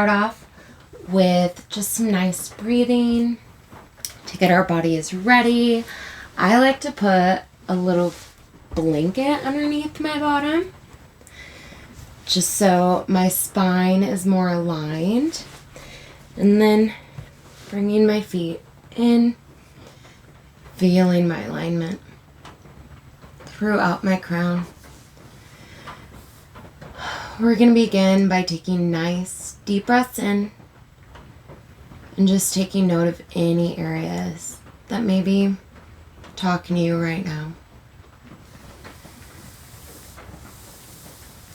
Start off with just some nice breathing to get our bodies ready. I like to put a little blanket underneath my bottom just so my spine is more aligned. And then bringing my feet in, feeling my alignment throughout my crown. We're going to begin by taking nice deep breaths in and just taking note of any areas that may be talking to you right now.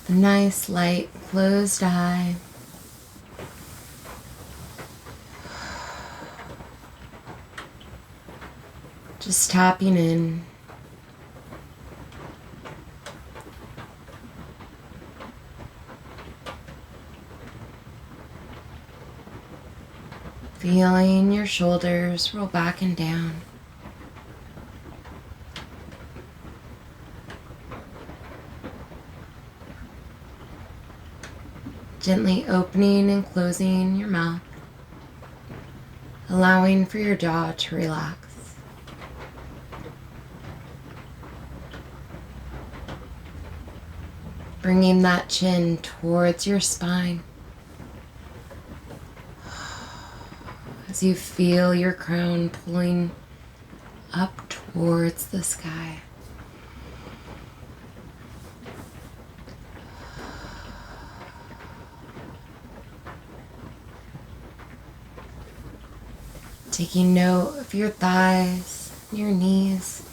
A nice light closed eye. Just tapping in. Feeling your shoulders roll back and down. Gently opening and closing your mouth, allowing for your jaw to relax. Bringing that chin towards your spine. As you feel your crown pulling up towards the sky. Taking note of your thighs, your knees.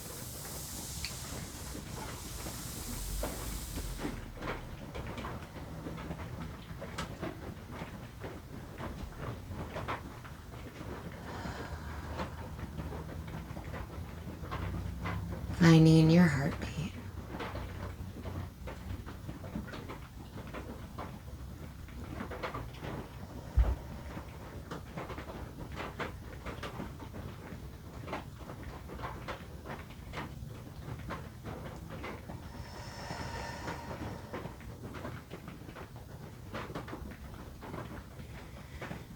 Finding your heartbeat.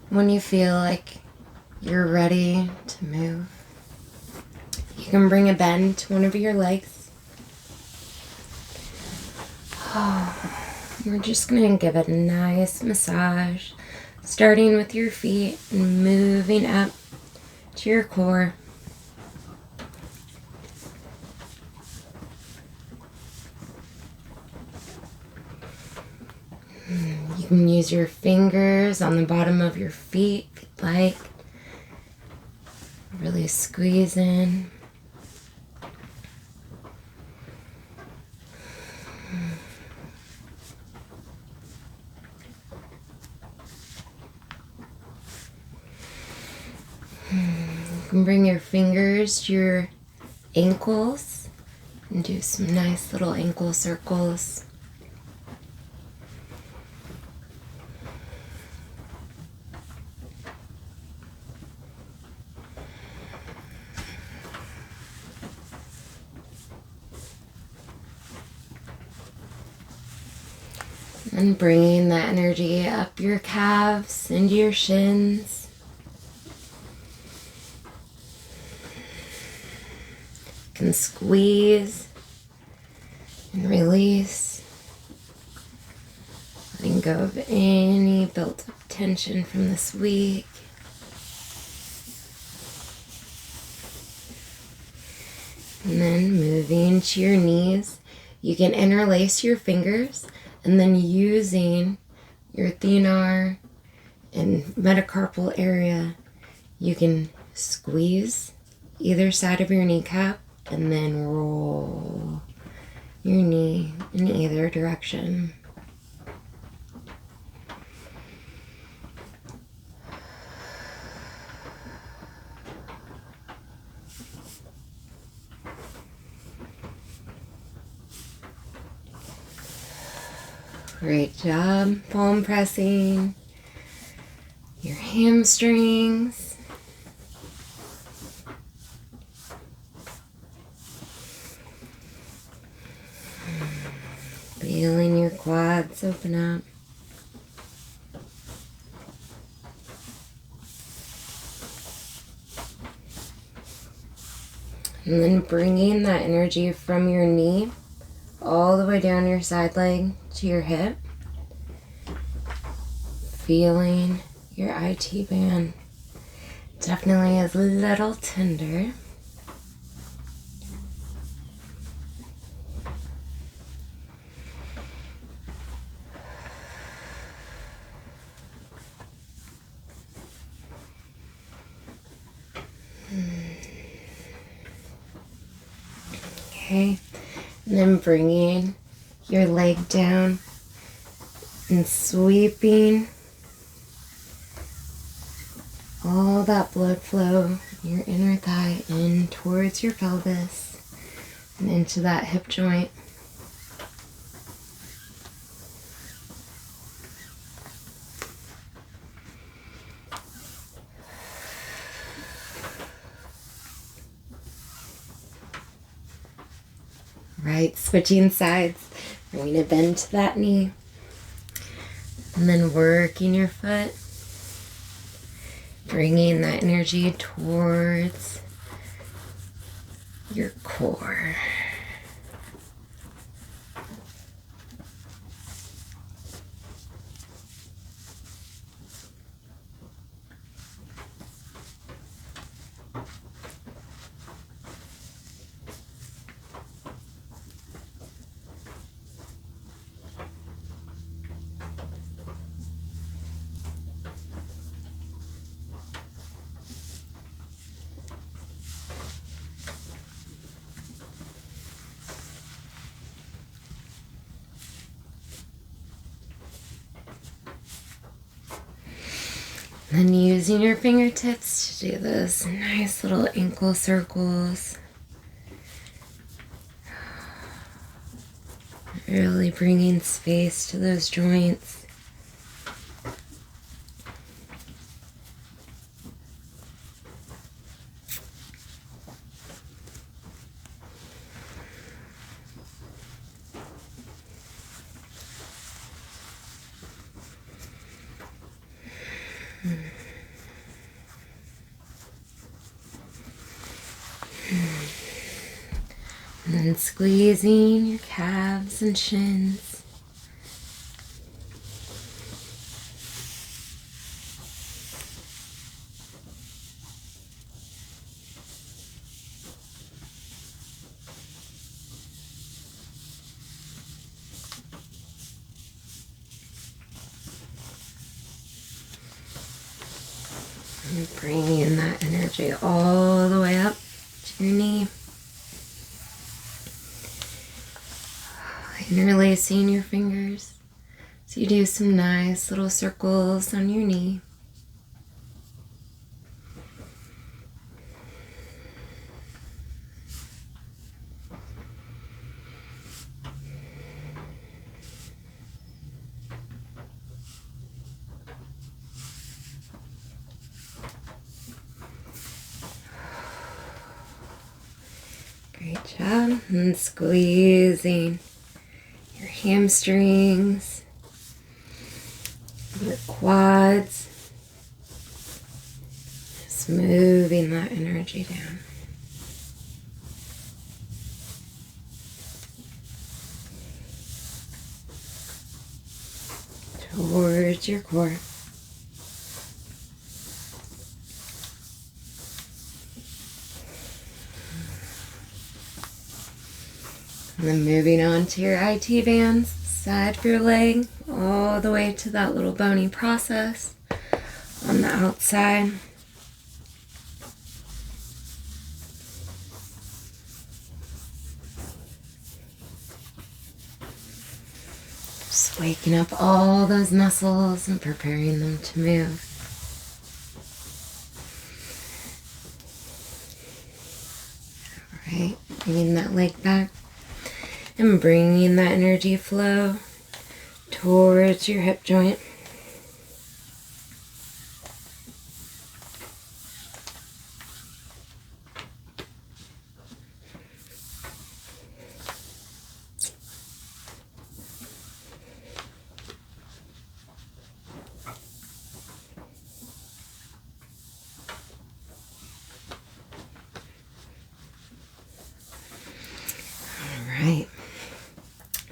When you feel like you're ready to move, you can bring a bend to one of your legs. We're just going to give it a nice massage, starting with your feet and moving up to your core. You can use your fingers on the bottom of your feet if you'd like. Really squeeze in. You can bring your fingers to your ankles and do some nice little ankle circles. And bringing that energy up your calves, into your shins. You can squeeze and release. Letting go of any built up tension from this week. And then moving to your knees. You can interlace your fingers. And then using your thenar and metacarpal area, you can squeeze either side of your kneecap and then roll your knee in either direction. Great job, palm pressing your hamstrings. Feeling your quads open up. And then bringing that energy from your knee all the way down your side leg to your hip. Feeling your IT band. Definitely is a little tender. Okay, and then bringing your leg down and sweeping all that blood flow, your inner thigh in towards your pelvis and into that hip joint. Right, switching sides, bringing a bend to that knee, and then working your foot, bringing that energy towards your core. Then using your fingertips to do those nice little ankle circles. Really bringing space to those joints. And then squeezing your calves and shins. And bringing that energy all the way up to your knee. Interlacing your fingers so you do some nice little circles on your knee. Great job. And squeezing your hamstrings, your quads, just moving that energy down. Towards your core. And then moving on to your IT bands, side of your leg, all the way to that little bony process on the outside. Just waking up all those muscles and preparing them to move. All right, bringing that leg back. And bringing that energy flow towards your hip joint.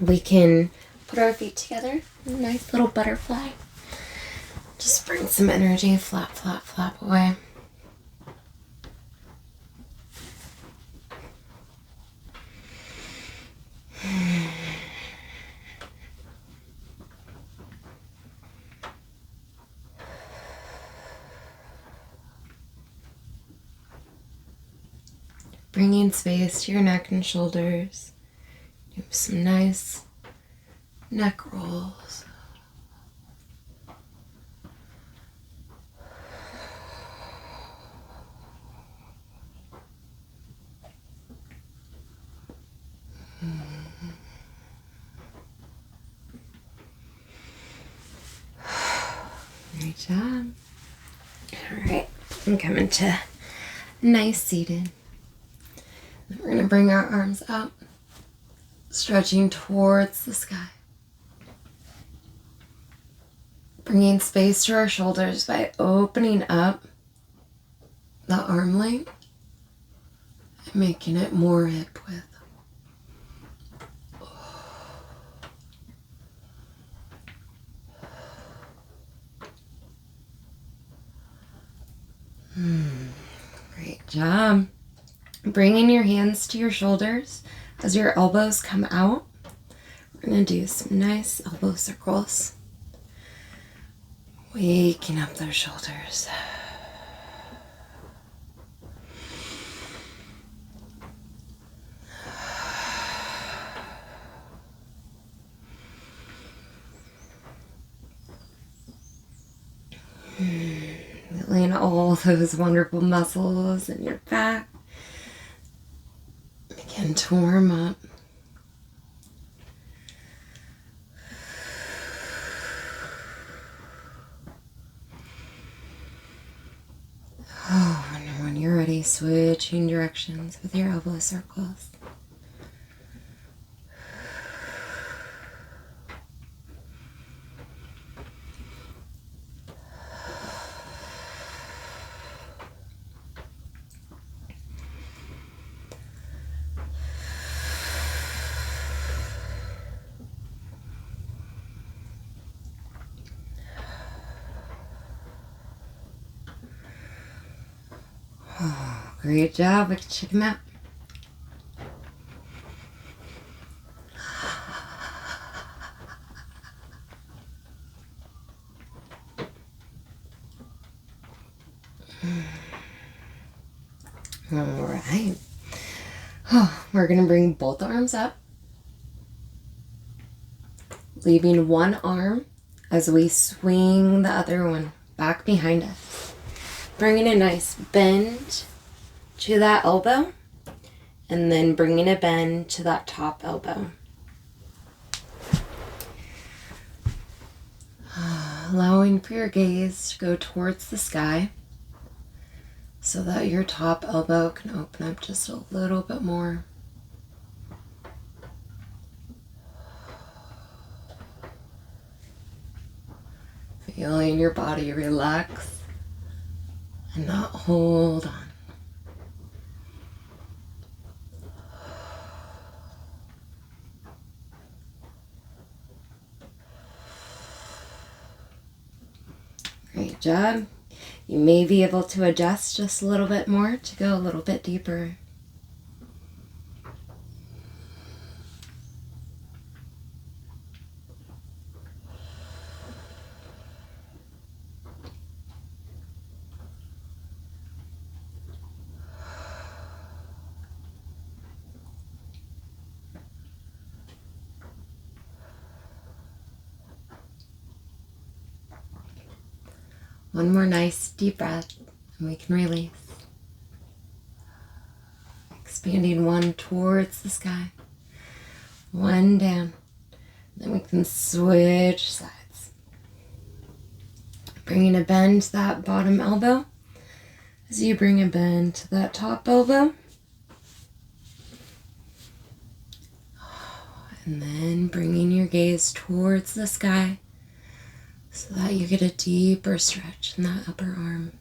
We can put our feet together, a nice little butterfly. Just bring some energy, flap, flap, flap away. Bringing space to your neck and shoulders. Do some nice neck rolls. Great job. All right, I'm coming to nice seated. Then we're going to bring our arms up, stretching towards the sky. Bringing space to our shoulders by opening up the arm length and making it more hip width. Great job. Bringing your hands to your shoulders as your elbows come out. We're going to do some nice elbow circles. Waking up those shoulders. Feeling all those wonderful muscles in your back begin to warm up. Oh, and when you're ready, switching directions with your elbow circles. Oh, great job. We can check them out. All right. Oh, we're going to bring both arms up, leaving one arm as we swing the other one back behind us. Bringing a nice bend to that elbow, and then bringing a bend to that top elbow. Allowing for your gaze to go towards the sky so that your top elbow can open up just a little bit more. Feeling your body relax and not hold on. Great job. You may be able to adjust just a little bit more to go a little bit deeper. One more nice deep breath, and we can release. Expanding one towards the sky, one down. Then we can switch sides. Bringing a bend to that bottom elbow as you bring a bend to that top elbow. And then bringing your gaze towards the sky, so that you get a deeper stretch in that upper arm.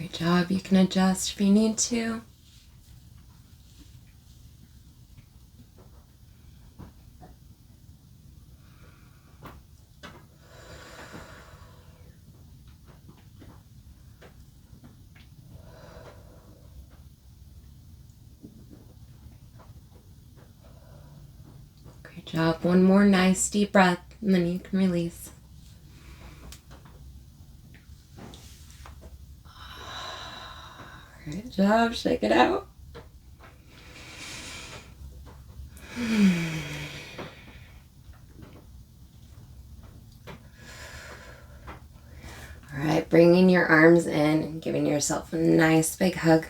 Great job. You can adjust if you need to. Great job. One more nice deep breath, and then you can release. Great job. Shake it out. All right, bringing your arms in and giving yourself a nice big hug.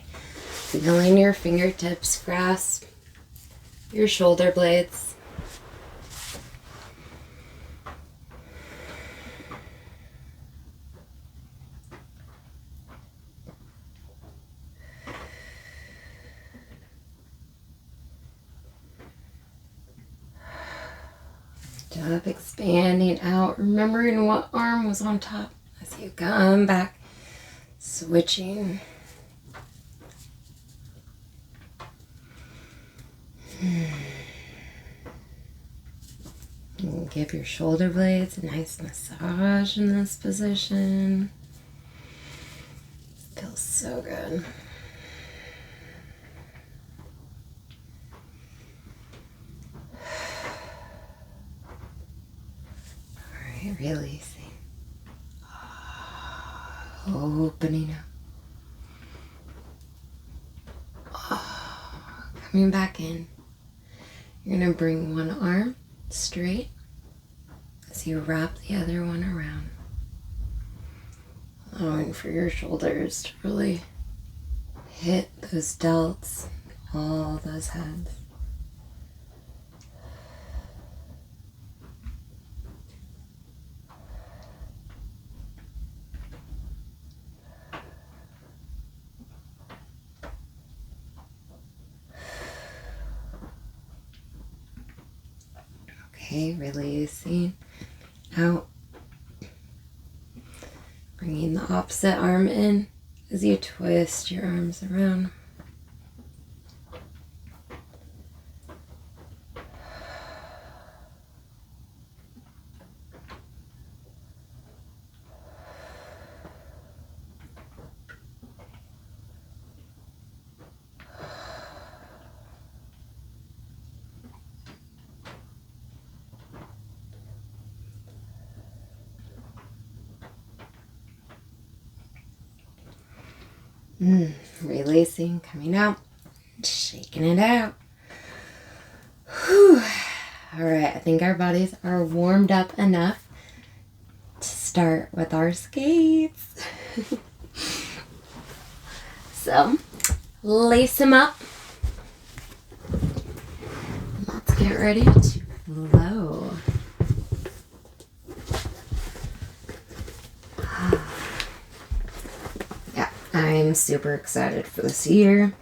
Feeling your fingertips grasp your shoulder blades. Job expanding out, remembering what arm was on top as you come back, switching. And give your shoulder blades a nice massage in this position. Feels so good. Alright, releasing. Opening up. Coming back in. You're going to bring one arm straight as you wrap the other one around. Allowing for your shoulders to really hit those delts, all those heads. Okay, releasing out. Bringing the opposite arm in as you twist your arms around. Releasing, coming out, shaking it out. Whew. All right, I think our bodies are warmed up enough to start with our skates. So, lace them up. Let's get ready to flow. I'm super excited for this year.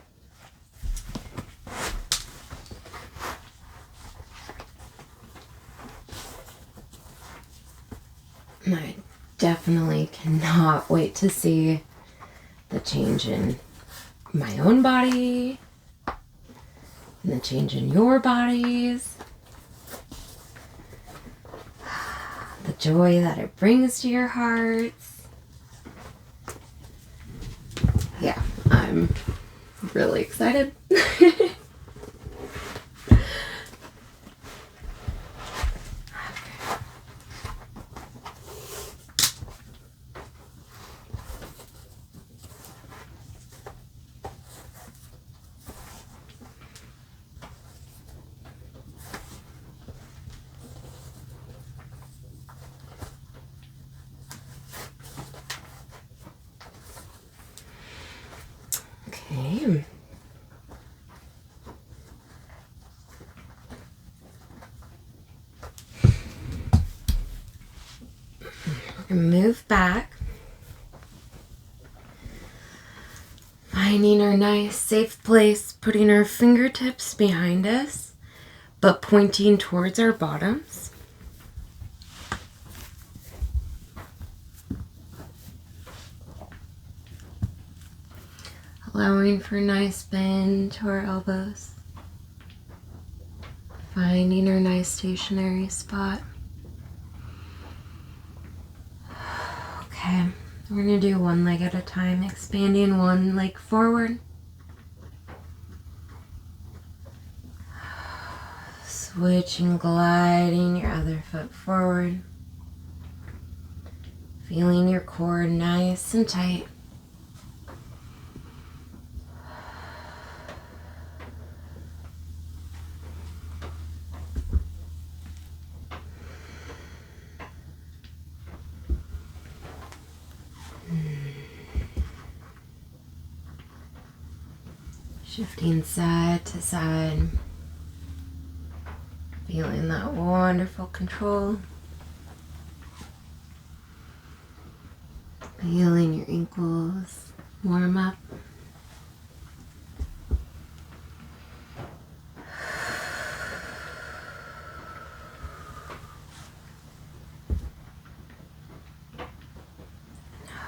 I definitely cannot wait to see the change in my own body and the change in your bodies. The joy that it brings to your hearts. Yeah, I'm really excited. Okay. Move back. Finding our nice safe place, putting our fingertips behind us, but pointing towards our bottoms. allowing for a nice bend to our elbows. Finding our nice stationary spot. Okay, we're going to do one leg at a time, expanding one leg forward. Switching, gliding your other foot forward. Feeling your core nice and tight. Shifting side to side. Feeling that wonderful control. Feeling your ankles warm up.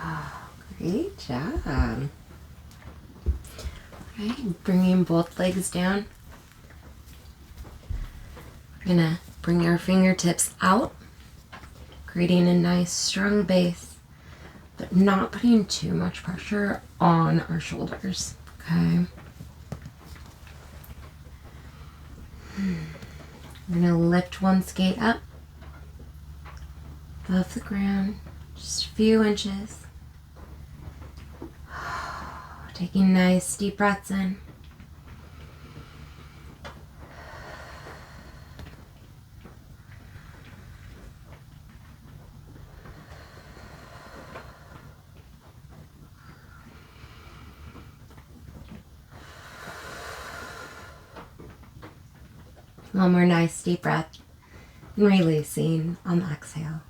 Oh, great job. All right, bringing both legs down. We're gonna bring our fingertips out, creating a nice strong base, but not putting too much pressure on our shoulders, okay? We're gonna lift one skate up above the ground, just a few inches. Taking nice deep breaths in. One more nice deep breath and releasing on the exhale.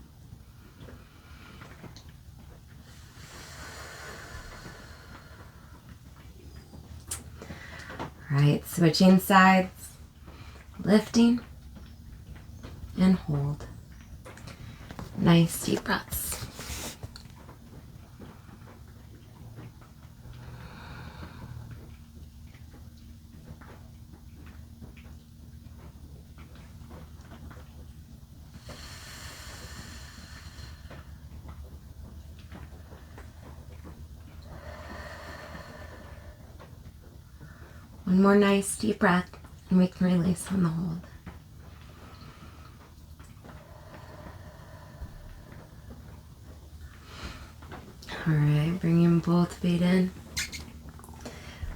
All right, switching sides, lifting and hold. Nice deep breaths. One more nice deep breath and we can release on the hold. All right, bringing both feet in.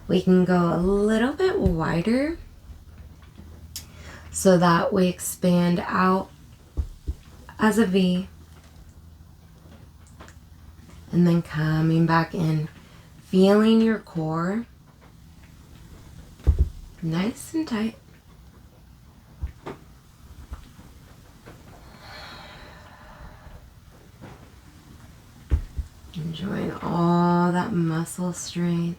We can go a little bit wider so that we expand out as a V and then coming back in, feeling your core nice and tight. Enjoying all that muscle strength.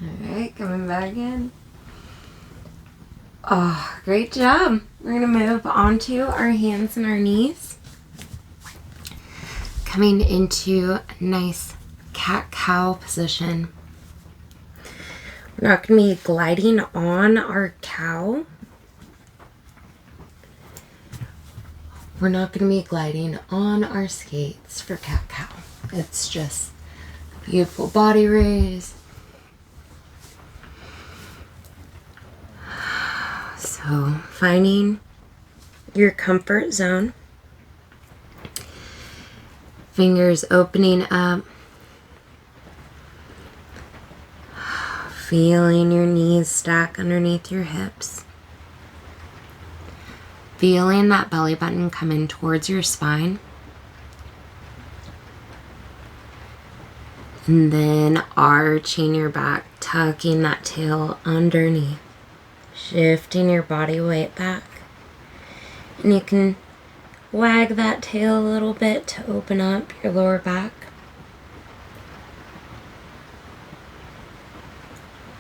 Alright, coming back in. Oh, great job. We're going to move onto our hands and our knees. Coming into a nice cat-cow position. We're not going to be gliding on our cow. We're not going to be gliding on our skates for cat-cow. It's just a beautiful body raise. So finding your comfort zone. Fingers opening up. Feeling your knees stack underneath your hips. Feeling that belly button come in towards your spine. And then arching your back, tucking that tail underneath. Shifting your body weight back. And you can wag that tail a little bit to open up your lower back.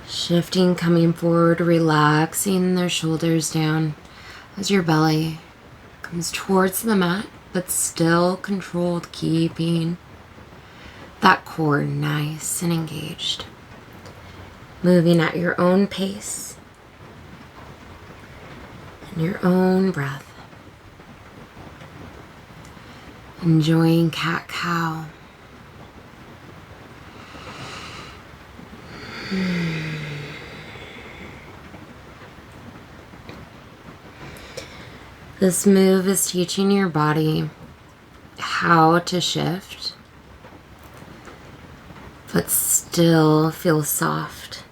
Shifting, coming forward, relaxing the shoulders down as your belly comes towards the mat, but still controlled, keeping that core nice and engaged. Moving at your own pace and your own breath. Enjoying cat-cow. This move is teaching your body how to shift, but still feel soft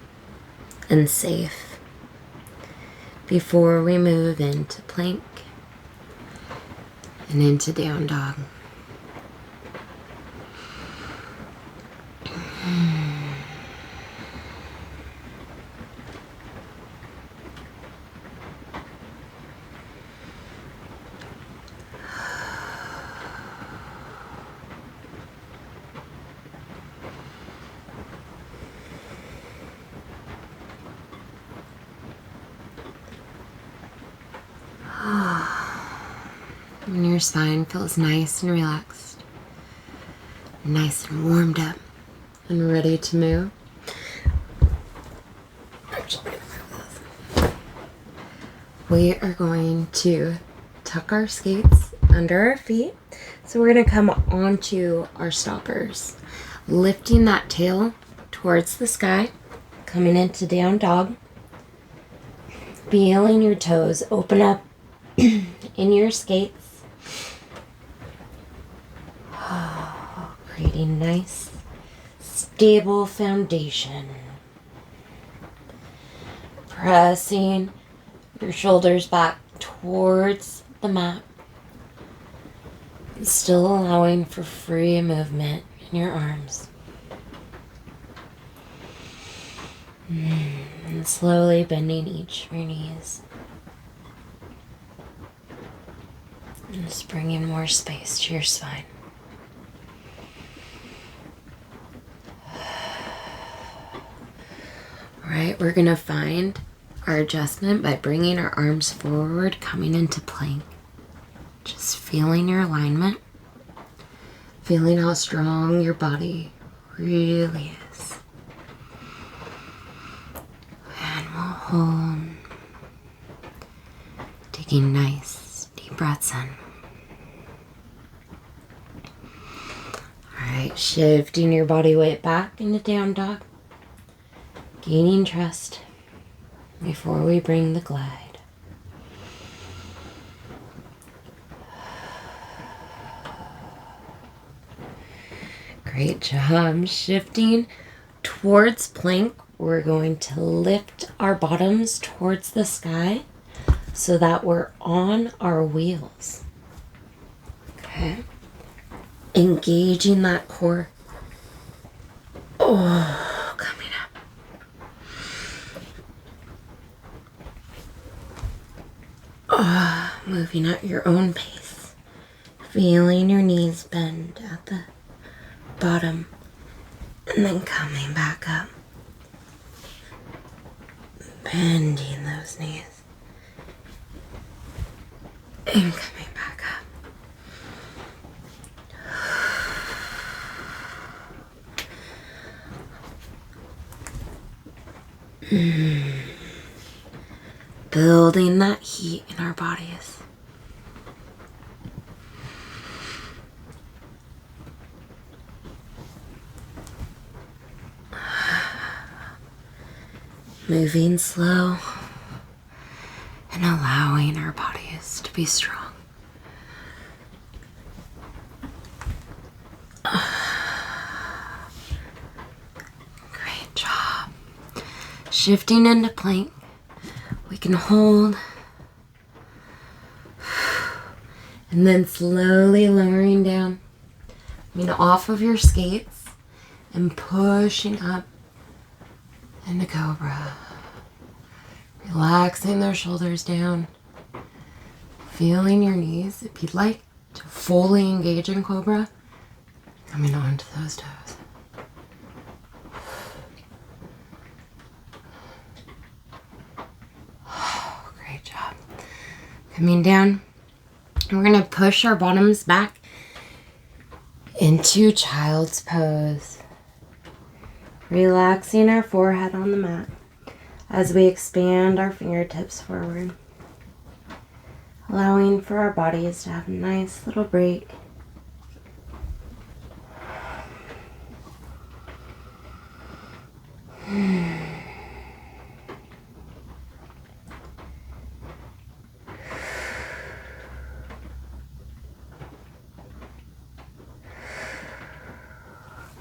and safe before we move into plank and into down dog. When your spine feels nice and relaxed, nice and warmed up and ready to move. We are going to tuck our skates under our feet. So we're going to come onto our stoppers, lifting that tail towards the sky, coming into down dog, feeling your toes open up in your skates. Creating nice, stable foundation. Pressing your shoulders back towards the mat. And still allowing for free movement in your arms. And slowly bending each of your knees. And just bringing more space to your spine. Alright, we're going to find our adjustment by bringing our arms forward, coming into plank. Just feeling your alignment. Feeling how strong your body really is. And we'll hold. Taking nice, deep breaths in. Alright, shifting your body weight back into down dog. Gaining trust before we bring the glide. Great job. Shifting towards plank, we're going to lift our bottoms towards the sky so that we're on our wheels. Okay. Engaging that core. Oh, coming up. Moving at your own pace. Feeling your knees bend at the bottom. And then coming back up. Bending those knees. And coming back up. Building that heat in our bodies. Moving slow and allowing our bodies to be strong. Great job. Shifting into plank. We can hold. And then slowly lowering down. Off of your skates and pushing up into cobra. Relaxing their shoulders down. Feeling your knees. If you'd like to fully engage in Cobra, coming onto those toes. Oh, great job. Coming down. We're going to push our bottoms back into child's pose. Relaxing our forehead on the mat as we expand our fingertips forward. Allowing for our bodies to have a nice little break.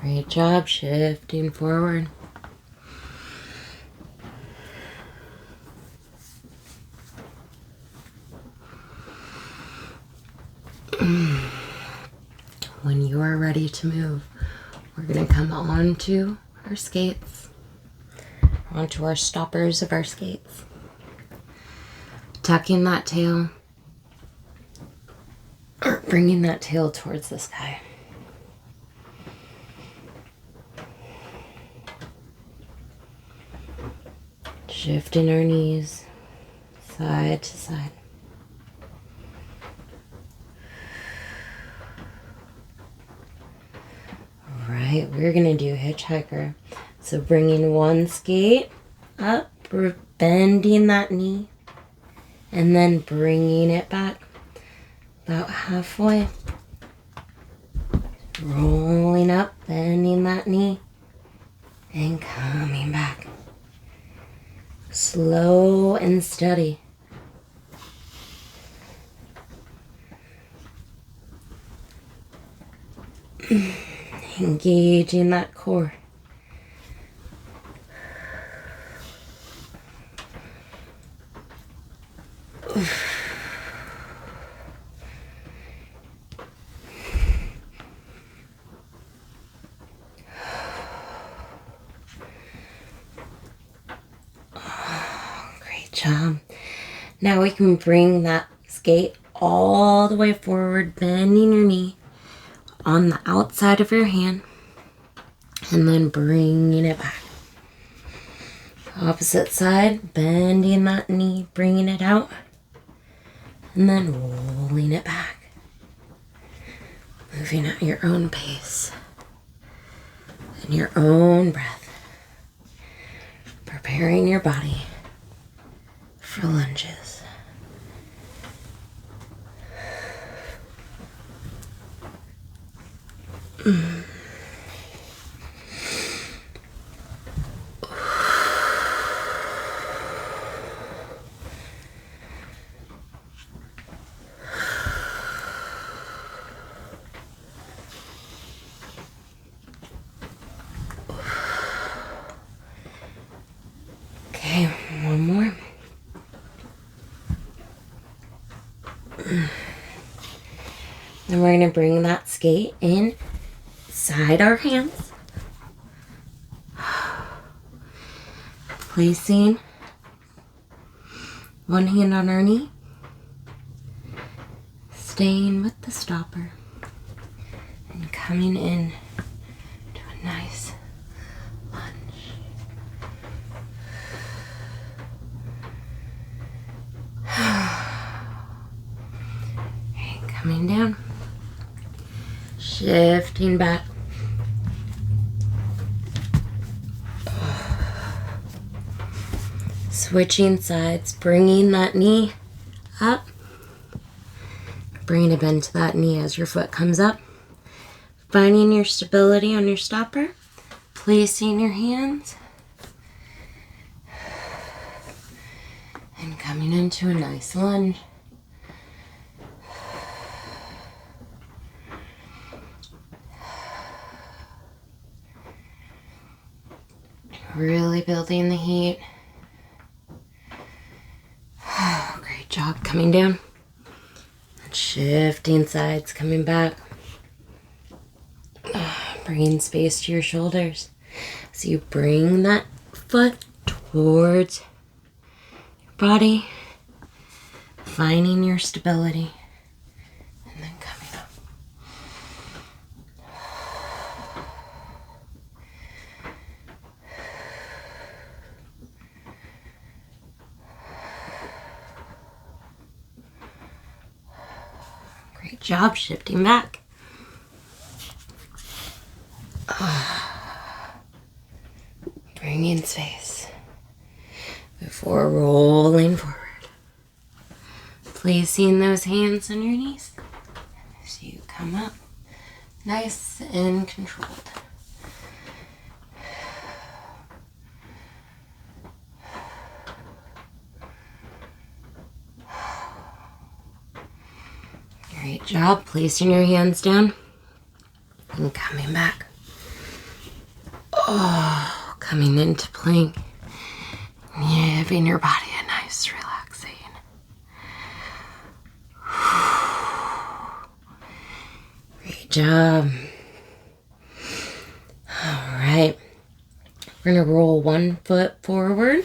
Great job, shifting forward. When you are ready to move, we're going to come onto our skates, onto our stoppers of our skates. Tucking that tail, or bringing that tail towards the sky. Shifting our knees side to side. Alright, we're going to do hitchhiker. So bringing one skate up, bending that knee, and then bringing it back about halfway. Rolling up, bending that knee, and coming back. Slow and steady. Engaging that core. Job. Now we can bring that skate all the way forward, bending your knee on the outside of your hand, and then bringing it back. Opposite side, bending that knee, bringing it out, and then rolling it back. Moving at your own pace and your own breath. Preparing your body for lunges. Okay, one more. Then we're going to bring that skate inside our hands. Placing one hand on our knee. Staying with the stopper. And coming in to a nice lunge. And coming down. Shifting back. Switching sides, bringing that knee up. Bringing a bend to that knee as your foot comes up. Finding your stability on your stopper. Placing your hands. And coming into a nice lunge. Really building the heat. Great job. Coming down. And shifting sides, coming back. Bringing space to your shoulders. So you bring that foot towards body, finding your stability, and then coming up. Great job shifting back. Bringing space before rolling forward. Placing those hands on your knees as you come up, nice and controlled. Great job placing your hands down and coming back. Coming into plank, giving your body a nice relaxing. Great job. All right, we're gonna roll one foot forward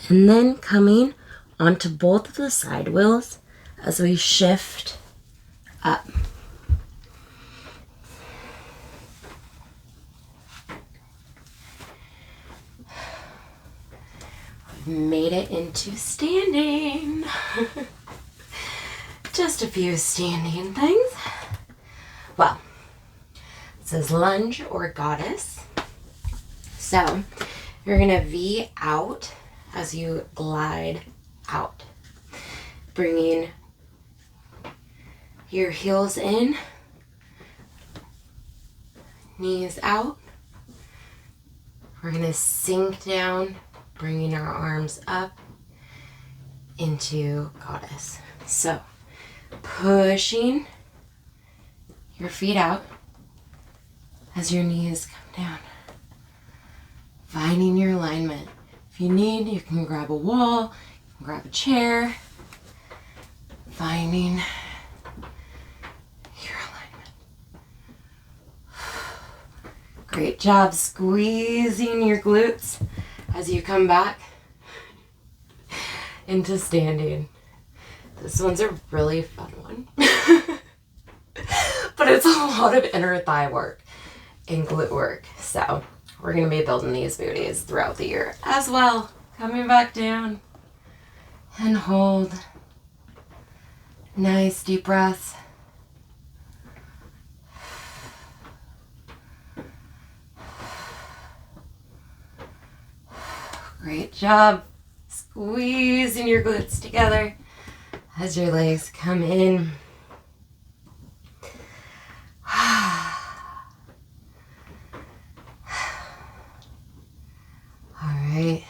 and then coming onto both of the side wheels as we shift up. Made it into standing. Just a few standing things. Well, it says lunge or goddess. So you're gonna V out as you glide out, bringing your heels in, knees out. We're gonna sink down, bringing our arms up into goddess. So, pushing your feet out as your knees come down. Finding your alignment. If you need, you can grab a wall, you can grab a chair. Finding your alignment. Great job squeezing your glutes as you come back into standing. This one's a really fun one. But it's a lot of inner thigh work and glute work. So we're going to be building these booties throughout the year as well. Coming back down and hold. Nice deep breaths. Great job squeezing your glutes together as your legs come in. All right.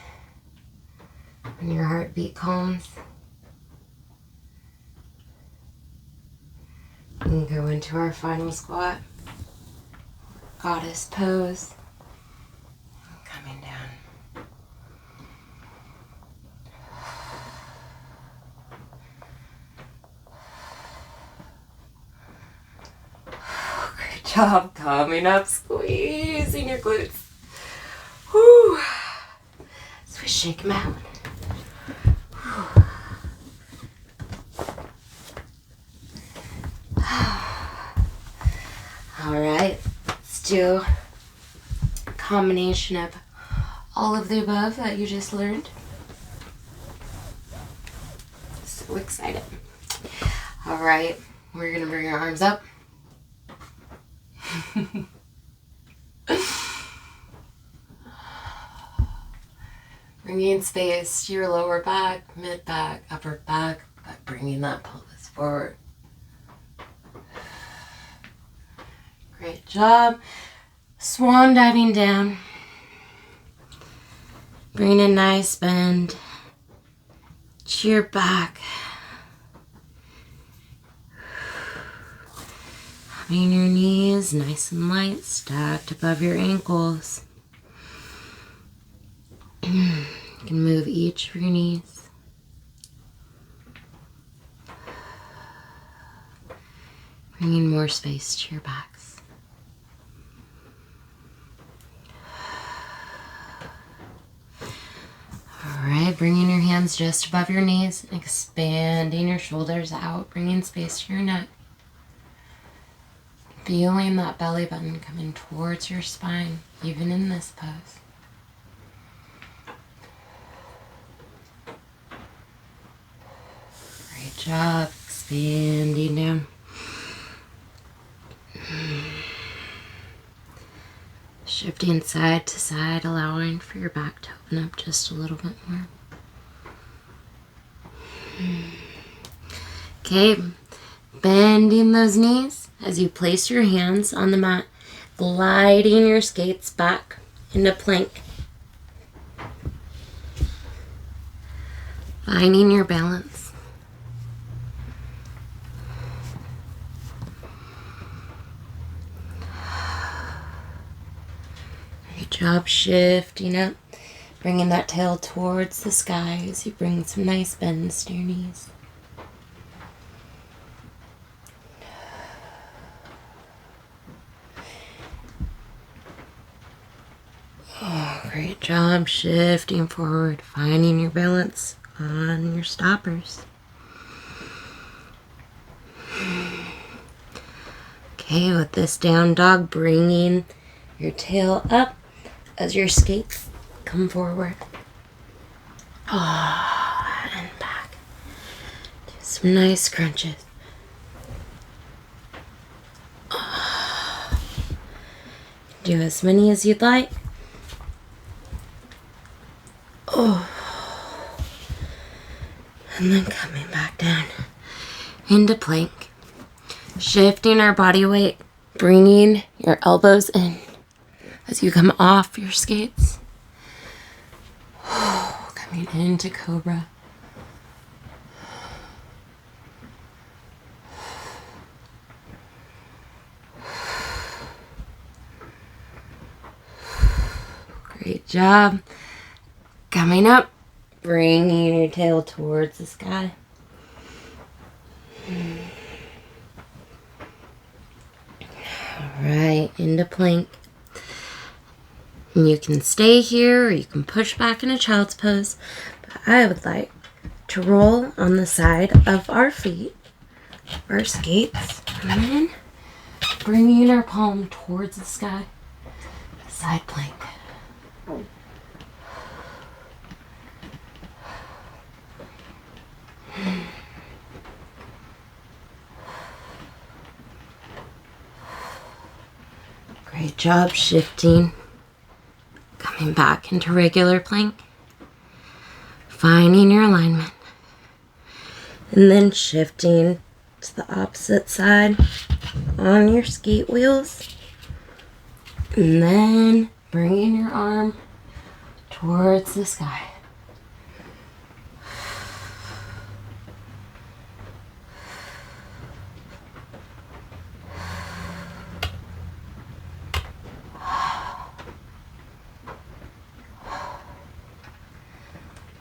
When your heartbeat calms, we can go into our final squat, goddess pose, coming down. Great job coming up, squeezing your glutes. Whew. So we shake them out. Whew. All right, let's do a combination of all of the above that you just learned. So excited. All right, we're gonna bring our arms up. Bringing space to your lower back, mid back, upper back, by bringing that pelvis forward. Great job. Swan diving down. Bring a nice bend to your back. Having your knees nice and light, stacked above your ankles. You can move each of your knees. Bringing more space to your backs. All right, bringing hands just above your knees, expanding your shoulders out, bringing space to your neck. Feeling that belly button coming towards your spine, even in this pose. Great job, expanding down. Shifting side to side, allowing for your back to open up just a little bit more. Okay, bending those knees as you place your hands on the mat, gliding your skates back into plank. Finding your balance. Great job shifting up, bringing that tail towards the sky as you bring some nice bends to your knees. Oh, great job shifting forward, finding your balance on your stoppers. Okay, with this down dog, bringing your tail up as your skates come forward. Oh, and back. Do some nice crunches. Oh. Do as many as you'd like. Oh. And then coming back down into plank. Shifting our body weight, bringing your elbows in as you come off your skates. Oh, coming into cobra. Great job. Coming up, bringing your tail towards the sky. All right, into plank. And you can stay here or you can push back into child's pose. But I would like to roll on the side of our feet, our skates, and then bringing our palm towards the sky. Side plank. Great job shifting. Coming back into regular plank. Finding your alignment. And then shifting to the opposite side on your skate wheels. And then bringing your arm towards the sky.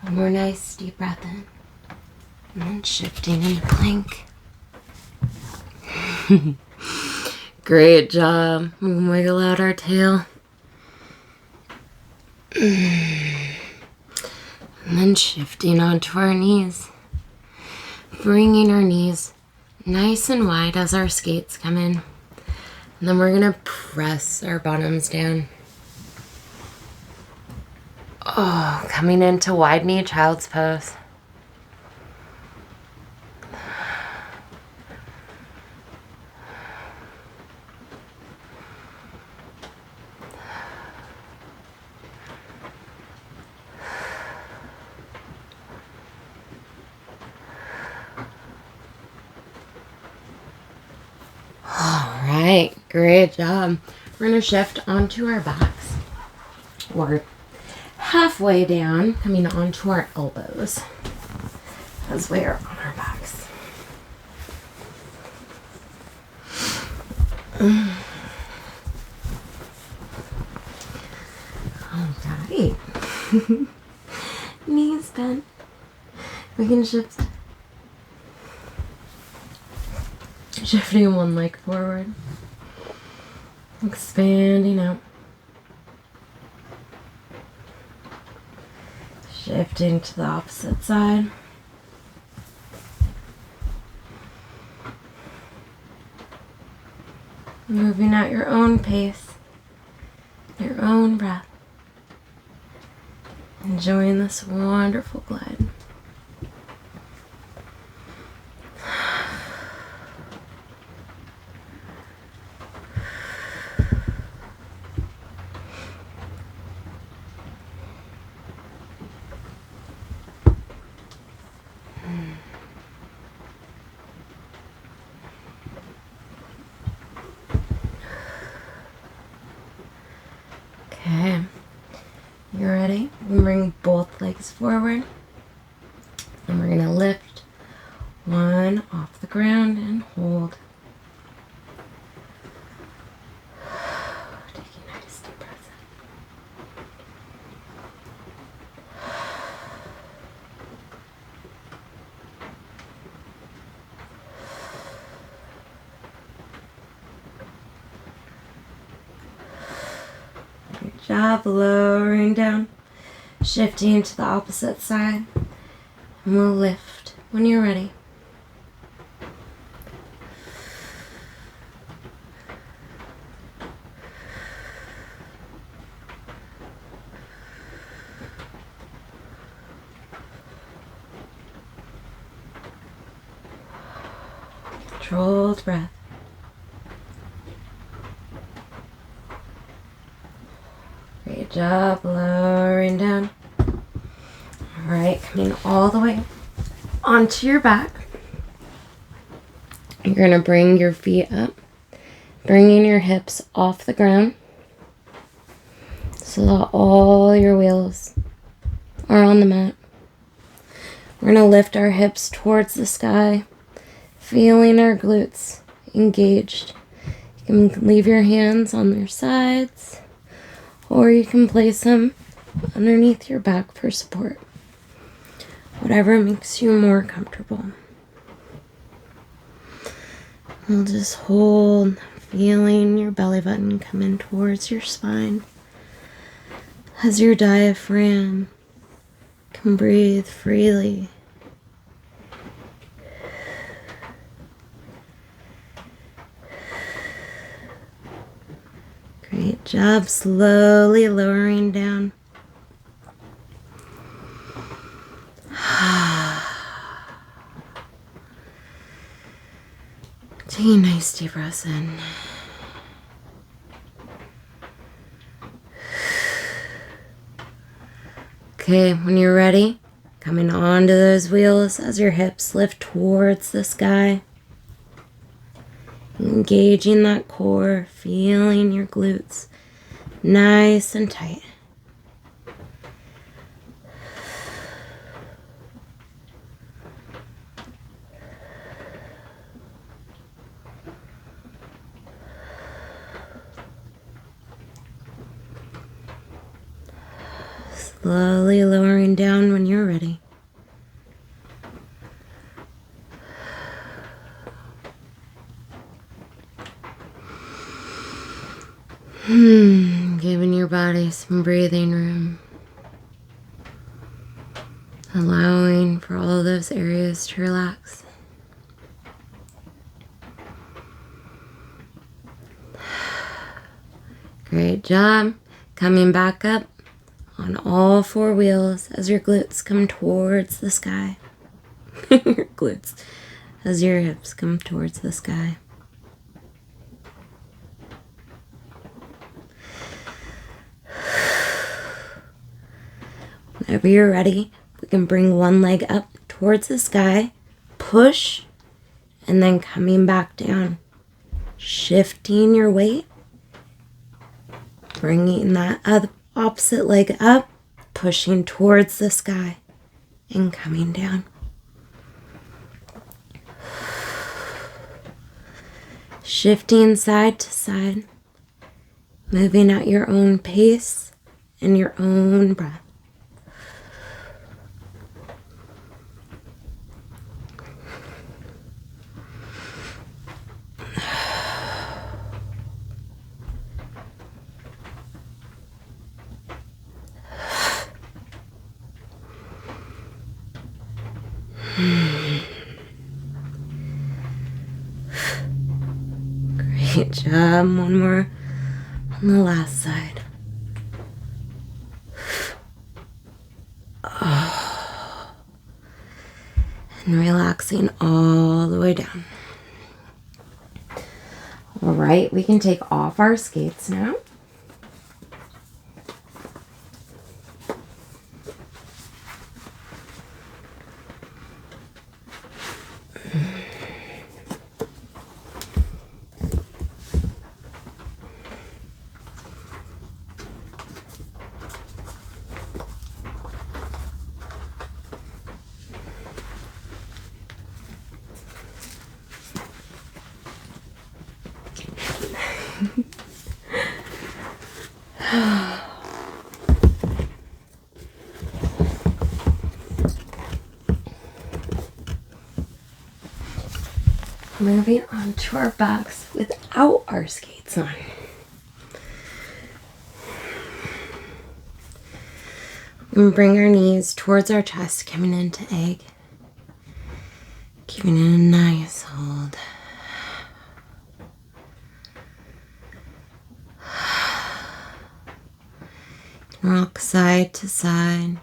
One more nice deep breath in. And then shifting into plank. Great job. We can wiggle out our tail. And then shifting onto our knees. Bringing our knees nice and wide as our skates come in. And then we're going to press our bottoms down. Oh, coming into wide knee child's pose. All right, great job. We're going to shift onto our backs. We're halfway down, coming onto our elbows as we are on our backs. All right. Knees bent. We can shift. Shifting one leg forward. Expanding out. Shifting to the opposite side. Moving at your own pace, your own breath. Enjoying this wonderful glide. Okay, you ready? We bring both legs forward, and we're going to lift one off the ground and hold. Taking a nice deep breath in. Good job, lowering down, shifting to the opposite side, and we'll lift when you're ready. Controlled breath. Great job, lowering down. All right, coming all the way onto your back. You're going to bring your feet up, bringing your hips off the ground so that all your wheels are on the mat. We're going to lift our hips towards the sky, feeling our glutes engaged. You can leave your hands on their sides, or you can place them underneath your back for support. Whatever makes you more comfortable. We'll just hold, feeling your belly button come in towards your spine as your diaphragm can breathe freely. Great job, slowly lowering down. Take a nice deep breath in. Okay, when you're ready, coming onto those wheels as your hips lift towards the sky. Engaging that core, feeling your glutes nice and tight. Slowly lowering down when you're ready. Giving your body some breathing room. Allowing for all those areas to relax. Great job. Coming back up on all four wheels as your glutes come towards the sky. Your glutes as your hips come towards the sky. Whenever you're ready, we can bring one leg up towards the sky, push, and then coming back down. Shifting your weight, bringing that opposite leg up, pushing towards the sky, and coming down. Shifting side to side, moving at your own pace and your own breath. Great job. One more on the last side. And relaxing all the way down. All right, we can take off our skates now. Moving on to our backs without our skates on. And bring our knees towards our chest, coming into egg. Giving it a nice hold. Rock side to side,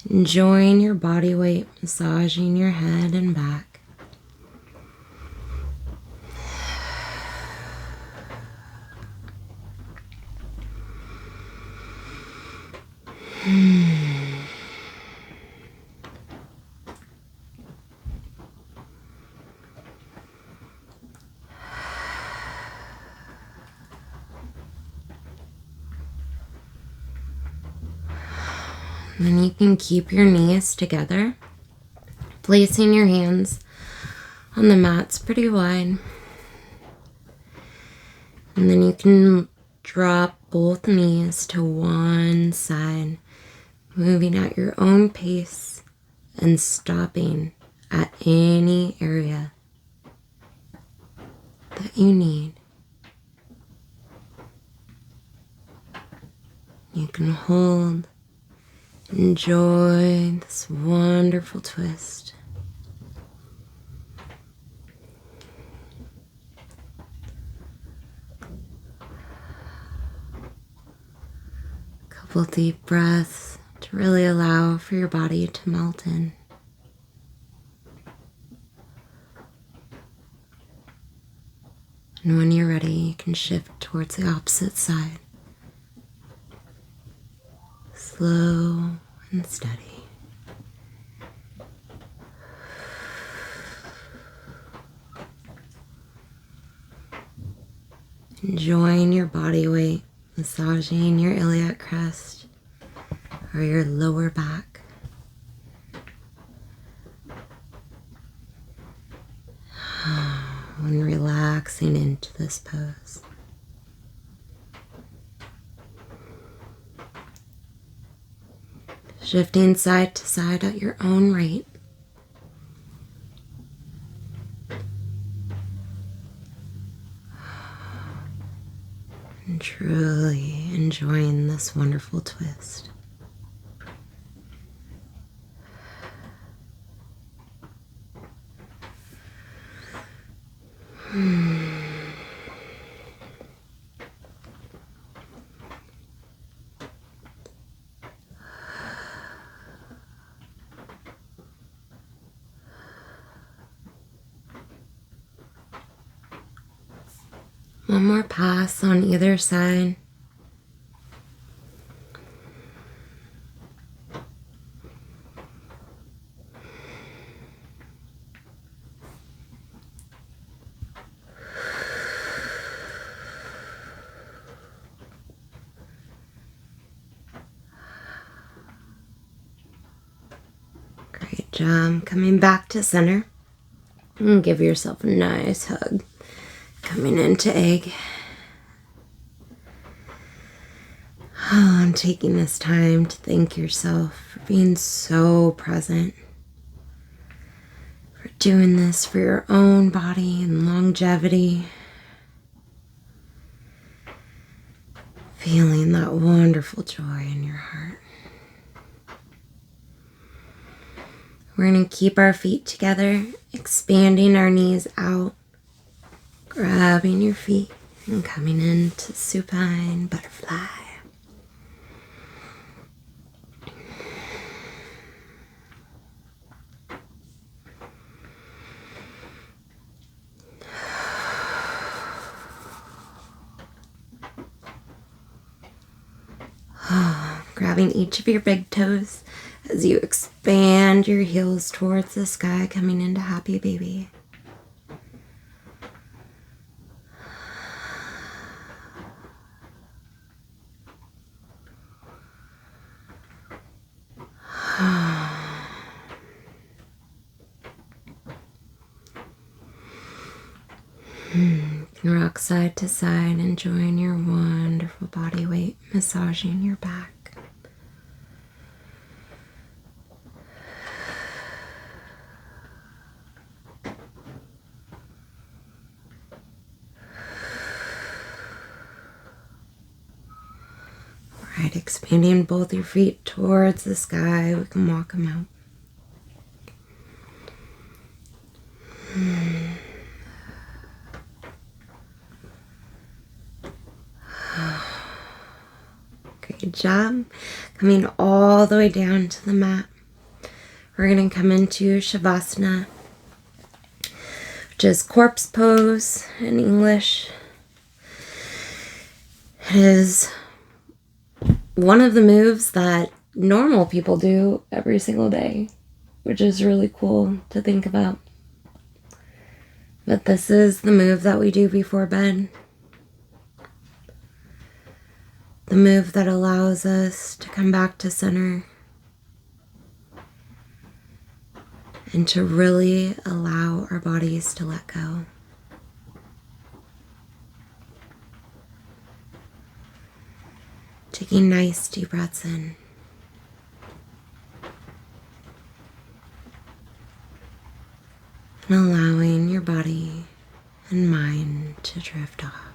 enjoying your body weight, massaging your head and back. And then you can keep your knees together, placing your hands on the mats pretty wide. And then you can drop both knees to one side, moving at your own pace and stopping at any area that you need. You can hold. Enjoy this wonderful twist. A couple deep breaths to really allow for your body to melt in. And when you're ready, you can shift towards the opposite side. Slow and steady. Enjoying your body weight, massaging your iliac crest or your lower back. And relaxing into this pose. Shifting side to side at your own rate. And truly enjoying this wonderful twist. One more pass on either side. Great job. Coming back to center. And give yourself a nice hug. Coming into egg. And taking this time to thank yourself for being so present. For doing this for your own body and longevity. Feeling that wonderful joy in your heart. We're going to keep our feet together, expanding our knees out. Grabbing your feet and coming into supine butterfly. Grabbing each of your big toes as you expand your heels towards the sky, coming into happy baby. You can rock side to side, enjoying your wonderful body weight, massaging your back. Alright, expanding both your feet towards the sky. We can walk them out. Good job. Coming all the way down to the mat. We're going to come into Shavasana, which is corpse pose in English. It is one of the moves that normal people do every single day, which is really cool to think about. But this is the move that we do before bed. The move that allows us to come back to center and to really allow our bodies to let go. Taking nice deep breaths in. And allowing your body and mind to drift off.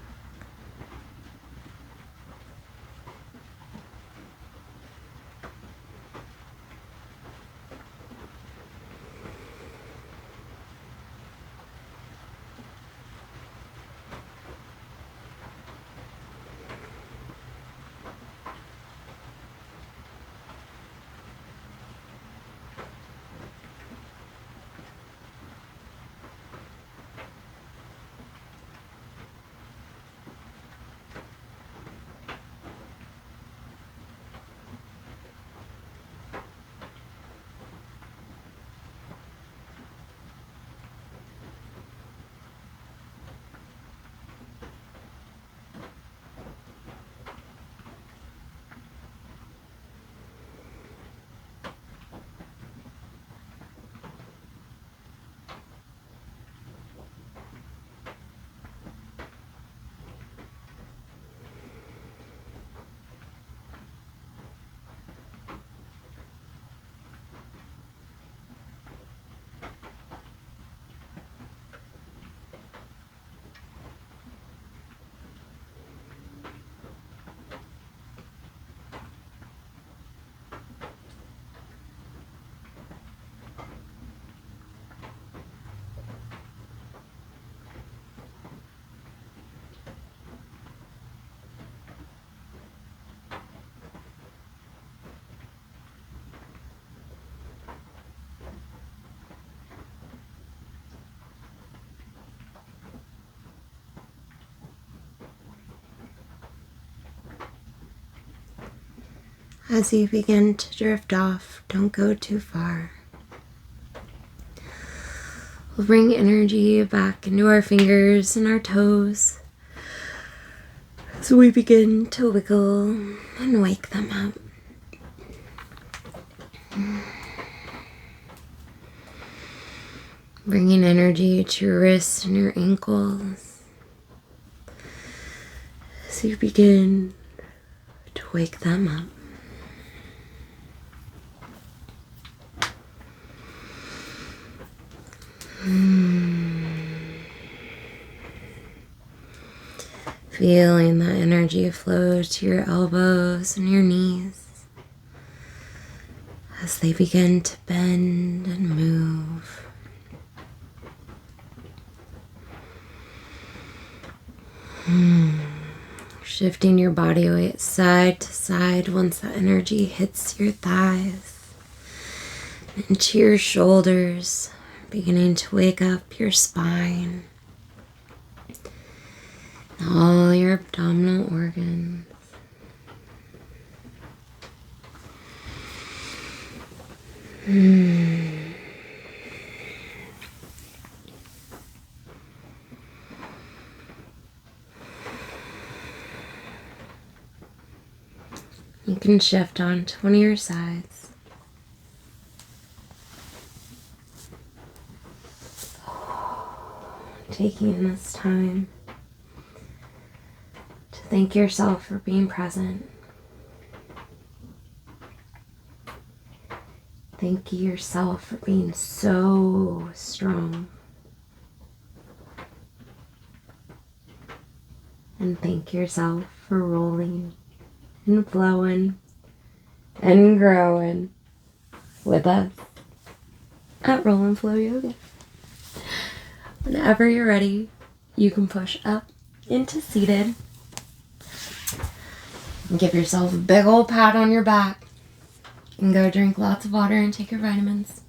As you begin to drift off, don't go too far. We'll bring energy back into our fingers and our toes as we begin to wiggle and wake them up. Bringing energy to your wrists and your ankles as you begin to wake them up. Feeling that energy flow to your elbows and your knees as they begin to bend and move. Shifting your body weight side to side once that energy hits your thighs, into your shoulders, beginning to wake up your spine, all your abdominal organs. You can shift onto one of your sides. Taking this time to thank yourself for being present. Thank yourself for being so strong. And thank yourself for rolling and flowing and growing with us at Roll and Flow Yoga. Whenever you're ready, you can push up into seated and give yourself a big old pat on your back and go drink lots of water and take your vitamins.